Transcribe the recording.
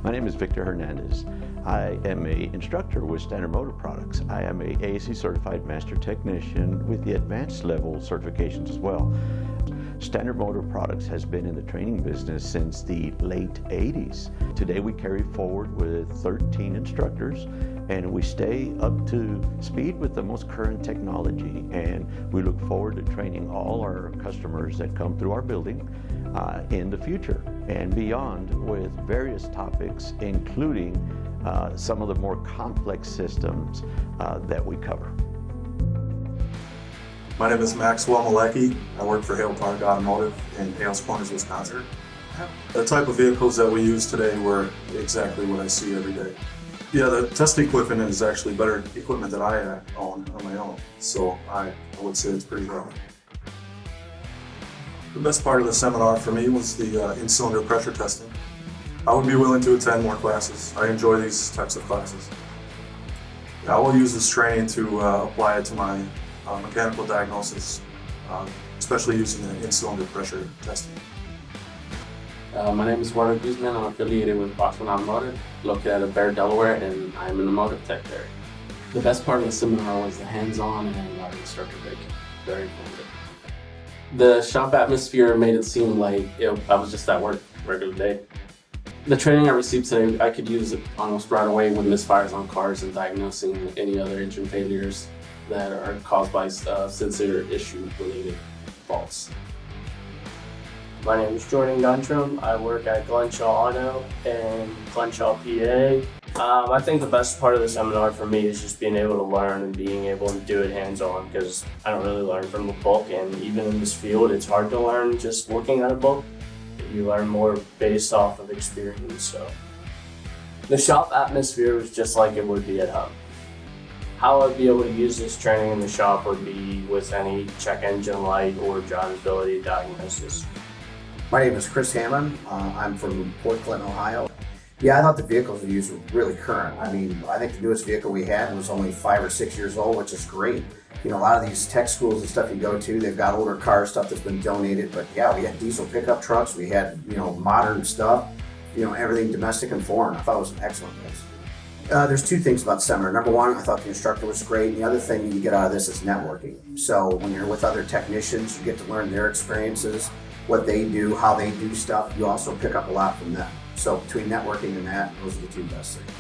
My name is Victor Hernandez. I am an instructor with Standard Motor Products. I am a AAC certified master technician with the advanced level certifications as well. Standard Motor Products has been in the training business since the late 80s. Today we carry forward with 13 instructors and we stay up to speed with the most current technology, and we look forward to training all our customers that come through our building in the future and beyond with various topics, including some of the more complex systems that we cover. My name is Maxwell Malecki. I work for Hale Park Automotive in Hales Corners, Wisconsin. The type of vehicles that we use today were exactly what I see every day. Yeah, the testing equipment is actually better equipment that I own on my own, so I would say it's pretty well. The best part of the seminar for me was the in-cylinder pressure testing. I would be willing to attend more classes. I enjoy these types of classes. I will use this training to apply it to my mechanical diagnosis, especially using the in-cylinder pressure testing. My name is Warren Guzman. I'm affiliated with Boston Automotive, located out of Bear, Delaware, and I'm in the motive tech there. The best part of the seminar was the hands-on and our instructor break. Very informative. The shop atmosphere made it seem like I was just at work regular day. The training I received today, I could use it almost right away with misfires on cars and diagnosing any other engine failures that are caused by sensor issue related faults. My name is Jordan Guntram. I work at Glenshaw Auto in Glenshaw, PA. I think the best part of the seminar for me is just being able to learn and being able to do it hands-on, because I don't really learn from a book, and even in this field it's hard to learn just looking at a book. You learn more based off of experience. So the shop atmosphere was just like it would be at home. How I'd be able to use this training in the shop would be with any check engine light or drivability diagnosis. My name is Chris Hammond. I'm from Port Clinton, Ohio. Yeah, I thought the vehicles we used were really current. I mean, I think the newest vehicle we had was only 5 or 6 years old, which is great. You know, a lot of these tech schools and stuff you go to, they've got older car stuff that's been donated, but yeah, we had diesel pickup trucks, we had, modern stuff, everything domestic and foreign. I thought it was an excellent place. There's two things about the seminar. Number one, I thought the instructor was great. The other thing you get out of this is networking. So when you're with other technicians, you get to learn their experiences, what they do, how they do stuff. You also pick up a lot from them. So between networking and that, those are the two best things.